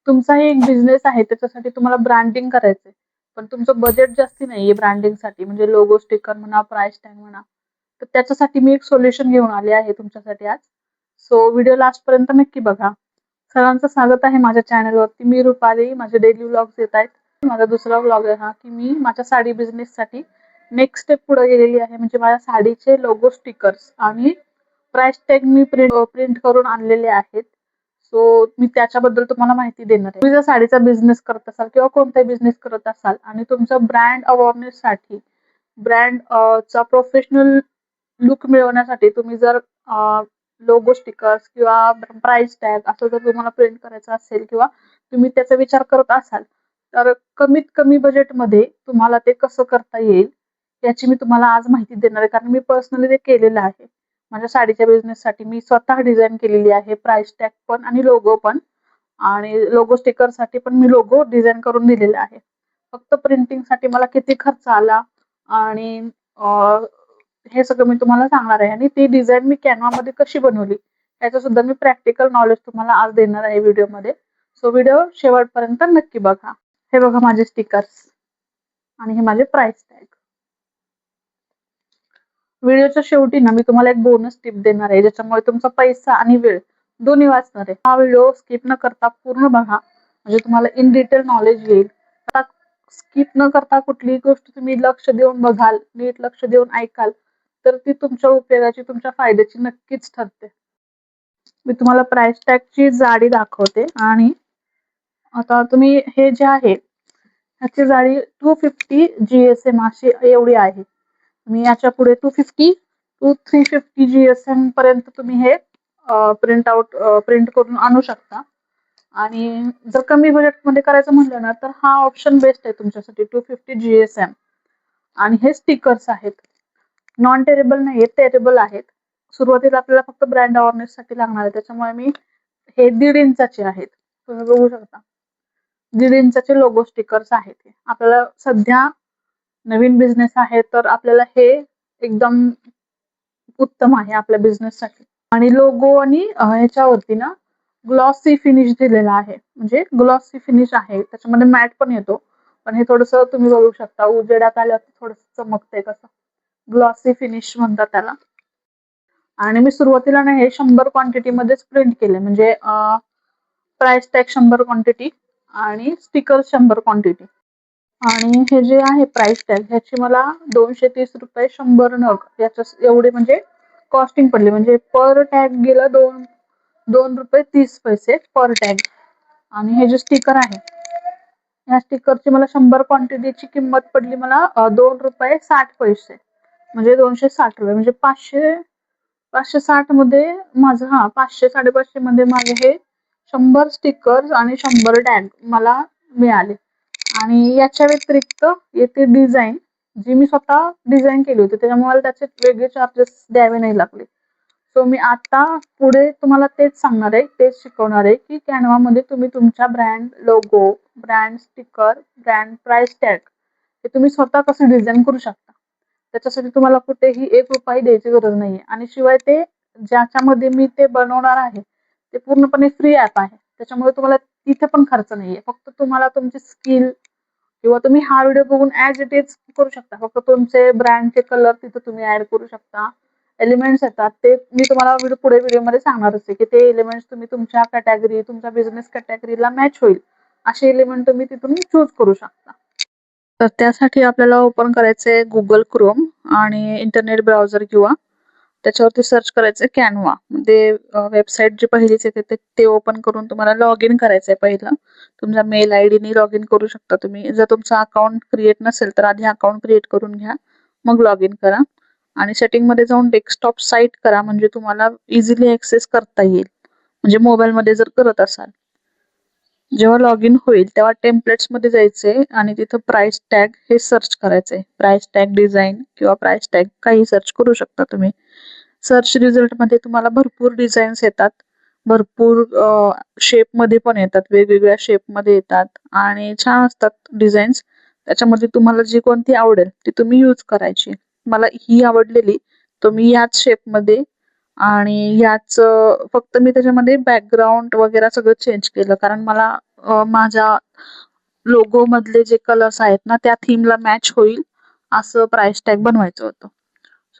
तुमचाही एक बिझनेस आहे, त्याच्यासाठी तुम्हाला ब्रँडिंग करायचंय. पण तुमचं बजेट जास्ती नाहीये ब्रँडिंगसाठी, म्हणजे लोगो, स्टिकर म्हणा, प्राइस टॅग म्हणा. तर त्याच्यासाठी मी एक सोल्युशन घेऊन आले आहे तुमच्यासाठी आज. सो व्हिडिओ लास्टपर्यंत नक्की बघा. सर्वांचं स्वागत आहे माझ्या चॅनलवरती. मी रुपाली. माझे डेली व्लॉग्स येत आहेत. माझा दुसरा व्लॉग आहे हा, की मी माझ्या साडी बिझनेससाठी नेक्स्ट स्टेप पुढे गेलेली आहे. म्हणजे माझ्या साडीचे लोगो, स्टिकर्स आणि प्राइस टॅग मी प्रिंट करून आणलेले आहेत. सो मी त्याच्याबद्दल तुम्हाला माहिती देणार आहे. तुम्ही जर साडीचा बिझनेस करत असाल किंवा कोणताही बिझनेस करत असाल आणि तुमचा ब्रँड अवेअरनेससाठी, ब्रँड चा प्रोफेशनल लुक मिळवण्यासाठी तुम्ही जर लोगो, स्टिकर्स किंवा प्राइस टॅग असं जर तुम्हाला प्रिंट करायचं असेल किंवा तुम्ही त्याचा विचार करत असाल, तर कमीत कमी बजेटमध्ये तुम्हाला ते कसं करता येईल याची मी तुम्हाला आज माहिती देणार आहे. कारण मी पर्सनली ते केलेलं आहे. माझ्या साडीच्या बिझनेससाठी मी स्वतः डिझाइन केलेली आहे, प्राइस टॅग पण आणि लोगो पण. आणि लोगो स्टिकरसाठी पण मी लोगो डिझाइन करून दिलेला आहे. फक्त प्रिंटिंगसाठी मला किती खर्च आला आणि हे सगळं मी तुम्हाला सांगणार आहे. आणि ती डिझाइन मी कॅनव्हामध्ये कशी बनवली याचं सुद्धा मी प्रॅक्टिकल नॉलेज तुम्हाला आज देणार आहे व्हिडिओमध्ये. सो व्हिडिओ शेवटपर्यंत नक्की बघा. हे बघा माझे स्टिकर्स आणि हे माझे प्राइस टॅग. व्हिडिओच्या शेवटी ना मी तुम्हाला एक बोनस टिप देणार आहे, ज्याच्यामुळे तुमचा पैसा आणि वेळ दोन्ही वाचणार आहे. हा व्हिडिओ स्किप न करता पूर्ण बघा, म्हणजे तुम्हाला इन डिटेल नॉलेज येईल. आता स्किप न करता कुठलीही गोष्ट तुम्ही लक्ष देऊन बघाल, नीट लक्ष देऊन ऐकाल, तर ती तुमच्या उपयोगाची, तुमच्या फायद्याची नक्कीच ठरते. मी तुम्हाला प्राइस टॅगची जाडी दाखवते. आणि आता तुम्ही हे जे आहे ह्याची जाडी 250 GSM अशी एवढी आहे. तुम्ही याच्या पुढे 250 to 350 GSM पर्यंत तुम्ही हे प्रिंट करून आणू शकता. आणि जर कमी बजेटमध्ये करायचं म्हटलं ना, तर हा ऑप्शन बेस्ट आहे तुमच्यासाठी, 250 GSM. आणि हे स्टिकर्स आहेत, नॉन टेरेबल नाहीये, टेरेबल आहेत. सुरुवातीला आपल्याला फक्त ब्रँड अवेअरनेससाठी लागणार आहे, त्याच्यामुळे मी हे 1.5 इंचाचे आहेत. तुम्ही बघू शकता, 1.5 इंचाचे लोगो स्टिकर्स आहेत. हे आपल्याला सध्या नवीन बिझनेस आहे, तर आपल्याला हे एकदम उत्तम आहे आपल्या बिझनेससाठी. आणि लोगो आणि ह्याच्यावरती ना ग्लॉसी फिनिश दिलेला आहे, म्हणजे ग्लॉसी फिनिश आहे. त्याच्यामध्ये मॅट पण येतो, पण हे थोडस तुम्ही बघू शकता उजेडात आल्यावर थोडस चमकतंय कसं. ग्लॉसी फिनिश म्हणतात त्याला. आणि मी सुरुवातीला ना हे 100 क्वांटिटी मध्येच प्रिंट केले, म्हणजे प्राइस टॅग 100 क्वांटिटी आणि स्टिकर 100 क्वांटिटी. आणि हे जे आहे प्राइस टॅग, ह्याची मला 230 रुपये 100 नग याच्या एवढे म्हणजे कॉस्टिंग पडली. म्हणजे पर टॅग गेला 2 रुपये 30 पैसे पर टॅग. आणि हे जे स्टिकर आहे, ह्या स्टिकरची मला 100 क्वांटिटीची किंमत पडली मला 2 रुपये 60 पैसे, म्हणजे 260 रुपये. म्हणजे 560 मध्ये माझं, 500-550 मध्ये माझे हे 100 स्टिकर्स आणि 100 टॅग मला मिळाले. आणि याच्या व्यतिरिक्त येथे डिझाईन जी मी स्वतः डिझाईन केली होती, त्याच्यामुळे मला त्याचे वेगळे चार्जेस द्यावे नाही लागले. सो मी आता पुढे तुम्हाला तेच सांगणार आहे, तेच शिकवणार आहे, की कॅनव्हामध्ये तुम्ही तुमच्या brand logo, brand sticker, brand price tag हे तुम्ही स्वतः कसं डिझाईन करू शकता. त्याच्यासाठी तुम्हाला कुठेही 1 रुपया द्यायची गरज नाहीये. आणि शिवाय ते ज्याच्यामध्ये मी ते बनवणार आहे ते पूर्णपणे फ्री ॲप आहे, त्याच्यामुळे तुम्हाला तिथे पण खर्च नाहीये. फक्त तुम्हाला तुमची स्किल किंवा तुम्ही हा व्हिडिओ बघून ॲज इट इज करू शकता. फक्त तुमचे ब्रँडचे कलर तिथे तुम्ही ऍड करू शकता. एलिमेंट्स येतात ते मी तुम्हाला पुढे व्हिडिओमध्ये सांगणारच आहे, की ते एलिमेंट्स तुम्ही तुमच्या कॅटेगरी, तुमच्या बिझनेस कॅटेगरीला मॅच होईल असे एलिमेंट तुम्ही तिथून चूज करू शकता. तर त्यासाठी आपल्याला ओपन करायचंय गुगल क्रोम आणि इंटरनेट ब्राउझर, किंवा त्याच्यावरती सर्च करायचंय कॅनव्हा. ते वेबसाईट जी पहिलीच येते ते ओपन करून तुम्हाला लॉग इन करायचंय. पहिलं तुमच्या मेल आय डीने लॉग इन करू शकता तुम्ही. जर तुमचं अकाउंट क्रिएट नसेल तर आधी अकाउंट क्रिएट करून घ्या, मग लॉग इन करा. आणि सेटिंग मध्ये जाऊन डेस्कटॉप साईट करा, म्हणजे तुम्हाला इझिली ऍक्सेस करता येईल, म्हणजे मोबाईल मध्ये जर करत असाल. जेव्हा लॉग इन होईल तेव्हा टेम्पलेट्स मध्ये जायचे आणि तिथं प्राइस टॅग हे सर्च करायचंय. प्राइस टॅग डिझाईन किंवा प्राइस टॅग काही सर्च करू शकता तुम्ही. सर्च रिझल्ट मध्ये तुम्हाला भरपूर डिझाईन्स येतात, भरपूर शेप मध्ये पण येतात, वेगवेगळ्या शेप मध्ये येतात आणि छान असतात डिझाईन्स. त्याच्यामध्ये तुम्हाला जी कोणती आवडेल ती तुम्ही यूज करायची. मला ही आवडलेली, तर मी याच शेप मध्ये आणि याच फक्त मी त्याच्यामध्ये बॅकग्राऊंड वगैरे सगळं चेंज केलं, कारण मला माझ्या लोगो मधले जे कलर्स आहेत ना त्या थीमला मॅच होईल असं प्राइस टॅग बनवायचं होतं.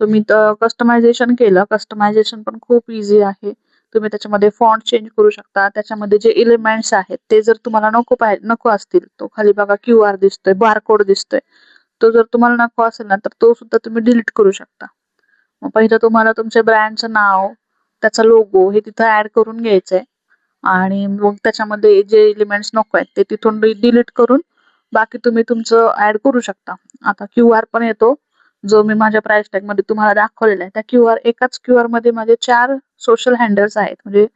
सो मी तर कस्टमायझेशन केलं. कस्टमायझेशन पण खूप इझी आहे. तुम्ही त्याच्यामध्ये फॉन्ट चेंज करू शकता. त्याच्यामध्ये जे एलिमेंट्स आहेत ते जर तुम्हाला नको असतील, तो खाली बघा QR दिसतोय, बारकोड दिसतोय, तो जर तुम्हाला नको असेल ना तर तो सुद्धा तुम्ही डिलीट करू शकता. मग पहिलं तुम्हाला तुमच्या ब्रँडचं नाव, त्याचा लोगो हे तिथं ऍड करून घ्यायचंय आणि मग त्याच्यामध्ये जे एलिमेंट्स नको आहेत ते तिथून डिलीट करून बाकी तुम्ही तुमचं ऍड करू शकता. आता QR पण येतो जो मी माझ्या प्राइस टॅग मध्ये तुम्हाला दाखवलेला आहे. त्या एकाच QR मध्ये माझे 4 सोशल हँडल्स आहेत. म्हणजे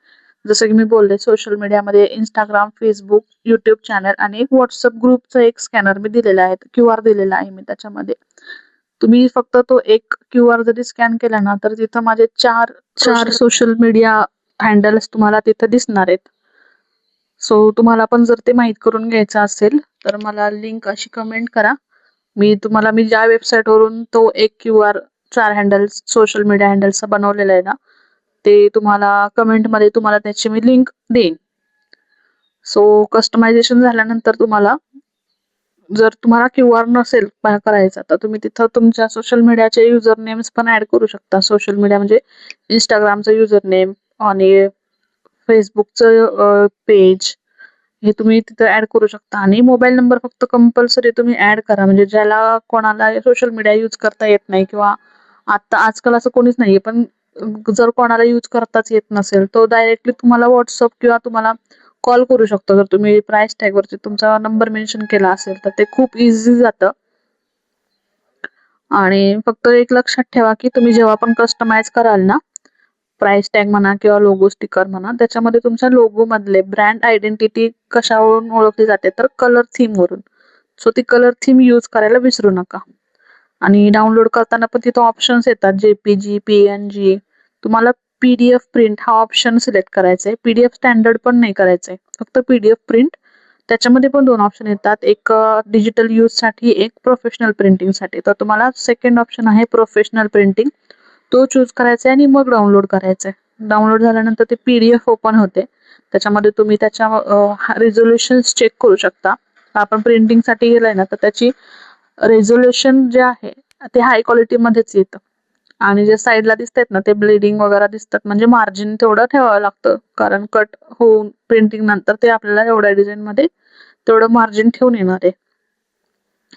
जसं की मी बोलले सोशल मीडियामध्ये इंस्टाग्राम, फेसबुक, युट्यूब चॅनल आणि एक व्हॉट्सअप ग्रुपचा एक स्कॅनर मी दिलेला आहे. QR दिलेला आहे मी त्याच्यामध्ये. तुम्ही फक्त तो एक QR जरी स्कॅन केला ना तर तिथं माझे चार सोशल मीडिया हँडल्स तुम्हाला तिथं दिसणार आहेत. सो तुम्हाला पण जर ते माहीत करून घ्यायचं असेल तर मला लिंक अशी कमेंट करा. मी ज्या वेबसाईट वरून तो एक QR 4 हँडल्स सोशल मीडिया हँडल्सचा बनवलेला आहे ना ते तुम्हाला कमेंटमध्ये तुम्हाला त्याची मी लिंक देईन. सो कस्टमायझेशन झाल्यानंतर जर तुम्हाला QR नसेल करायचा तर तुम्ही तिथं तुमच्या सोशल मीडियाचे युजर नेम्स पण ऍड करू शकता. सोशल मीडिया म्हणजे इंस्टाग्रामचं युजर नेम आणि फेसबुकचं पेज हे तुम्ही तिथं ऍड करू शकता आणि मोबाईल नंबर फक्त कंपल्सरी तुम्ही ऍड करा. म्हणजे ज्याला कोणाला सोशल मीडिया यूज करता येत नाही किंवा आजकाल असं कोणीच नाहीये, पण जर कोणाला यूज करताच येत नसेल तो डायरेक्टली तुम्हाला व्हॉट्सअप किंवा तुम्हाला कॉल करू शकतो. जर तुम्ही प्राइस टॅग वरती तुमचा नंबर मेन्शन केला असेल तर ते खूप इझी जातं. आणि फक्त एक लक्षात ठेवा की तुम्ही जेव्हा पण कस्टमाइज कराल ना प्राइस टॅग म्हणा किंवा लोगो स्टिकर म्हणा त्याच्यामध्ये तुमच्या लोगो मधले ब्रँड आयडेंटिटी कशावरून ओळखली जाते तर कलर थीम वरून. सो ती कलर थीम यूज करायला विसरू नका. आणि डाउनलोड करताना पण तिथं ऑप्शन्स येतात JPG, PNG. तुम्हाला PDF प्रिंट हा ऑप्शन सिलेक्ट करायचा आहे. PDF स्टँडर्ड पण नाही करायचंय, फक्त PDF प्रिंट. त्याच्यामध्ये पण 2 ऑप्शन येतात, एक डिजिटल यूज साठी, एक प्रोफेशनल प्रिंटिंग साठी. तर तुम्हाला सेकंड ऑप्शन आहे प्रोफेशनल प्रिंटिंग, तो चूज करायचा आहे आणि मग डाउनलोड करायचंय. डाउनलोड झाल्यानंतर ते PDF ओपन होते. त्याच्यामध्ये तुम्ही त्याच्या रेझोल्युशन चेक करू शकता. आपण प्रिंटिंग साठी गेलाय ना तर त्याची रेझोल्युशन जे आहे ते हाय क्वालिटी मध्येच येतं आणि जे साईडला दिसतात ना ते ब्लिडिंग वगैरे दिसतात म्हणजे मार्जिन तेवढं ठेवावं लागतं, कारण कट होऊन प्रिंटिंग नंतर ते आपल्याला एवढ्या डिझाईन मध्ये तेवढं मार्जिन ठेवून येणार आहे.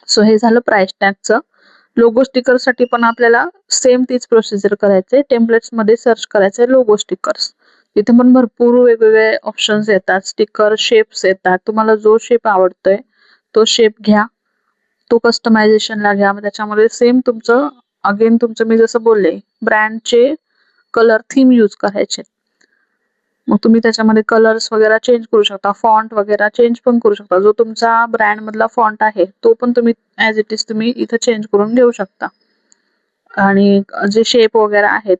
सो हे झालं प्राइस टॅगचं. लोगो स्टिकर साठी पण आपल्याला सेम तीच प्रोसिजर करायचे. टेम्पलेट्स मध्ये सर्च करायचे लोगो स्टिकर्स. तिथे पण भरपूर वेगवेगळे ऑप्शन्स येतात, स्टिकर शेप्स येतात. तुम्हाला जो शेप आवडतोय तो शेप घ्या, तो कस्टमायझेशनला घ्या. मग त्याच्यामध्ये सेम तुमचं मी जसं बोलले ब्रँडचे कलर थीम यूज करायचे. मग तुम्ही त्याच्यामध्ये कलर्स वगैरे चेंज करू शकता, फॉन्ट वगैरे चेंज पण करू शकता. जो तुमचा ब्रँड मधला फॉन्ट आहे तो पण तुम्ही ऍज इट इज तुम्ही इथे चेंज करून घेऊ शकता. आणि जे शेप वगैरे आहेत,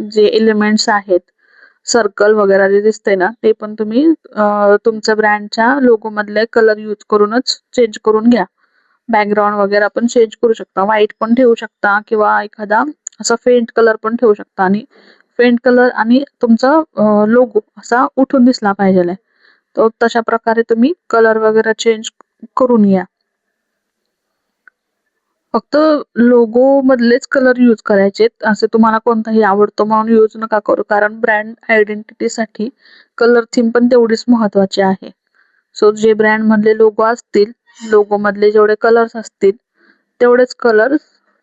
जे एलिमेंट्स आहेत, सर्कल वगैरे जे दिसते ना ते पण तुम्ही तुमच्या ब्रँडच्या लोगो मधले कलर यूज करूनच चेंज करून घ्या. बॅकग्राऊंड वगैरे आपण चेंज करू शकता, व्हाईट पण ठेवू शकता किंवा एखादा असा फेंट कलर पण ठेवू शकता. आणि फेंट कलर आणि तुमचा लोगो असा उठून दिसला पाहिजे, तो तशा प्रकारे तुम्ही कलर वगैरे चेंज करून घ्या. फक्त लोगो मधलेच कलर यूज करायचे, असे तुम्हाला कोणताही आवडतो म्हणून यूज नका करू, कारण ब्रँड आयडेंटिटीसाठी कलर थीम पण तेवढीच महत्वाची आहे. सो जे ब्रँड मधले लोगो असतील, लोगो मधले जेवढे कलर्स असतील तेवढेच कलर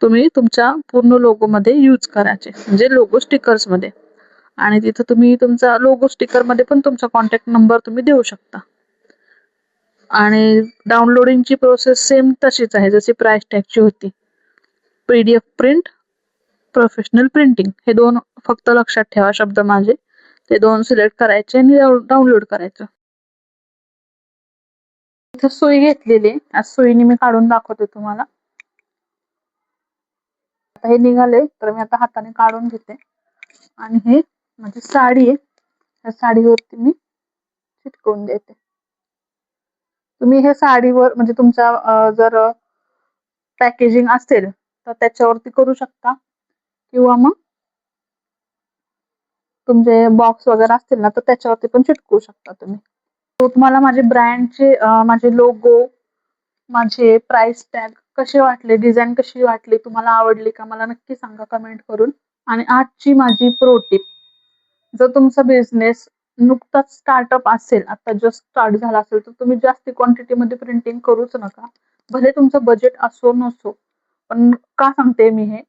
तुम्ही तुमच्या पूर्ण लोगो मध्ये यूज करायचे, म्हणजे लोगो स्टिकर्स मध्ये. आणि तिथं तुम्ही तुमचा लोगो स्टिकर मध्ये पण तुमचा कॉन्टॅक्ट नंबर तुम्ही देऊ शकता. आणि डाउनलोडिंगची प्रोसेस सेम तशीच आहे जशी प्राइस टॅगची होती. PDF प्रिंट, प्रोफेशनल प्रिंटिंग हे 2 फक्त लक्षात ठेवा शब्द माझे. ते 2 सिलेक्ट करायचे आणि डाउनलोड करायचं. इथं सुई घेतलेली, आज सुईने मी काढून दाखवते तुम्हाला. आता हे निघाले तर मी आता हाताने काढून घेते. आणि हे माझी साडी आहे, त्या साडीवरती मी चिटकवून देते. तुम्ही हे साडीवर म्हणजे तुमच्या जर पॅकेजिंग असेल तर त्याच्यावरती करू शकता किंवा मग तुमचे बॉक्स वगैरे असतील ना तर त्याच्यावरती पण चिटकवू शकता तुम्ही. तो तुम्हाला माझे ब्रँडचे माझे लोगो, माझे प्राइस टॅग कसे वाटले, डिझाईन कशी वाटली, तुम्हाला आवडली का मला नक्की सांगा कमेंट करून. आणि आजची माझी प्रो टिप, जर तुमचा बिझनेस नुकताच स्टार्टअप असेल, आता जस्ट स्टार्ट झाला असेल, तर तुम्ही जास्त क्वांटिटीमध्ये प्रिंटिंग करूच नका. भले तुमचं बजेट असो नसो. पण का सांगते मी हे,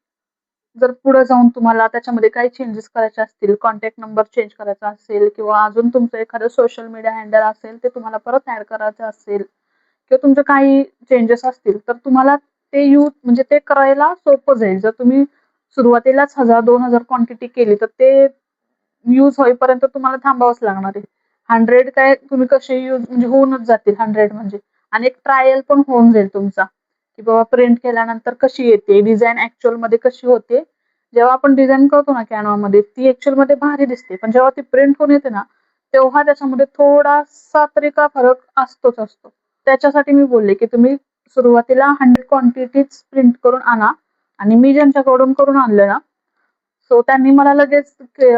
जर पुढे जाऊन तुम्हाला त्याच्यामध्ये काही चेंजेस करायचे असतील, कॉन्टॅक्ट नंबर चेंज करायचा असेल किंवा अजून तुमचं एखादं सोशल मीडिया हँडल असेल ते तुम्हाला परत ऍड करायचं असेल किंवा तुमचे काही चेंजेस असतील, तर तुम्हाला ते म्हणजे ते करायला सोपं जाईल. जर तुम्ही सुरुवातीलाच 1000-2000 क्वांटिटी केली तर ते यूज होईपर्यंत तुम्हाला थांबावंच लागणार आहे. 100 काय तुम्ही कसे यूज म्हणजे होऊनच जातील 100 म्हणजे. आणि एक ट्रायल पण होऊन जाईल तुमचा, की बाबा प्रिंट केल्यानंतर कशी येते, डिझाईन ऍक्च्युअल मध्ये कशी होते. जेव्हा आपण डिझाईन करतो ना कॅनव्हामध्ये, ती ऍक्च्युअल मध्ये भारी दिसते, पण जेव्हा ती प्रिंट होऊन येते ना, तेव्हा त्याच्यामध्ये थोडासा तरी का फरक असतोच असतो. त्याच्यासाठी मी बोलले की तुम्ही सुरुवातीला 100 क्वांटिटीज प्रिंट करून आणा. आणि मी ज्यांच्याकडून करून आणलं ना, सो त्यांनी मला लगेच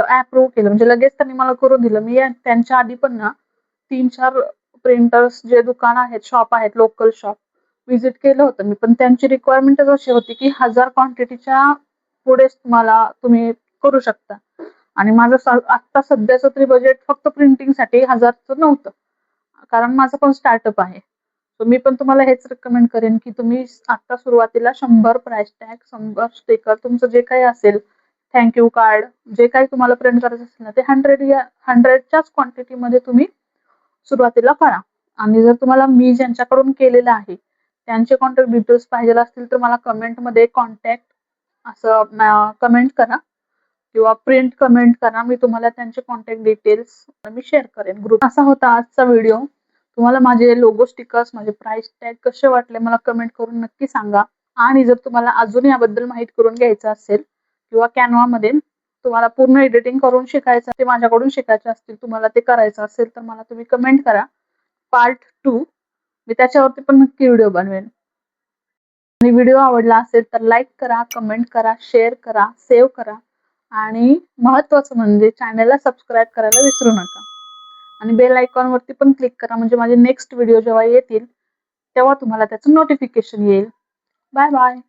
अप्रूव्ह केलं, म्हणजे लगेच त्यांनी मला करून दिलं. मी त्यांच्या आधी पण ना 3-4 प्रिंटर्स जे दुकान आहेत, शॉप आहेत, लोकल शॉप व्हिजिट केलं होतं मी. पण त्यांची रिक्वायरमेंटच अशी होती की 1000 क्वांटिटीच्या पुढेच तुम्ही करू शकता. आणि माझं आता सध्याचं तरी बजेट फक्त प्रिंटिंगसाठी 1000चं नव्हतं, कारण माझं पण स्टार्टअप आहे. तर मी पण तुम्हाला हेच रिकमेंड करेन की तुम्ही आता सुरुवातीला 100 प्राइस टॅग, 100 स्टिकर, तुमचं जे काही असेल, थँक यू कार्ड, जे काही तुम्हाला प्रिंट करायचं असेल ना, ते 100च्याच क्वांटिटीमध्ये तुम्ही सुरुवातीला करा. आणि जर तुम्हाला मी ज्यांच्याकडून केलेलं आहे त्यांचे कॉन्टॅक्ट डिटेल्स पाहिजे असतील तर मला कमेंटमध्ये कॉन्टॅक्ट असं कमेंट करा किंवा प्रिंट कमेंट करा. मी तुम्हाला त्यांचे कॉन्टॅक्ट डिटेल्स मी शेअर करेन ग्रुप. असा होता आजचा व्हिडिओ. तुम्हाला माझे लोगो स्टिकर्स, माझे प्राइस टॅग कसे वाटले मला कमेंट करून नक्की सांगा. आणि जर तुम्हाला अजून याबद्दल माहिती करून घ्यायचं असेल किंवा कॅनव्हामध्ये तुम्हाला पूर्ण एडिटिंग करून शिकायचं, ते माझ्याकडून शिकायचे असतील, तुम्हाला ते करायचं असेल तर मला तुम्ही कमेंट करा. पार्ट 2 मी त्याच्यावरती पण नक्की व्हिडिओ बनवेन. आणि व्हिडिओ आवडला असेल तर लाईक करा, कमेंट करा, शेअर करा, सेव्ह करा. आणि महत्त्वाचं म्हणजे चॅनलला सबस्क्राईब करायला विसरू नका. आणि बेल आयकॉनवरती पण क्लिक करा, म्हणजे माझे नेक्स्ट व्हिडिओ जेव्हा येतील तेव्हा तुम्हाला त्याचं नोटिफिकेशन येईल. Bye bye.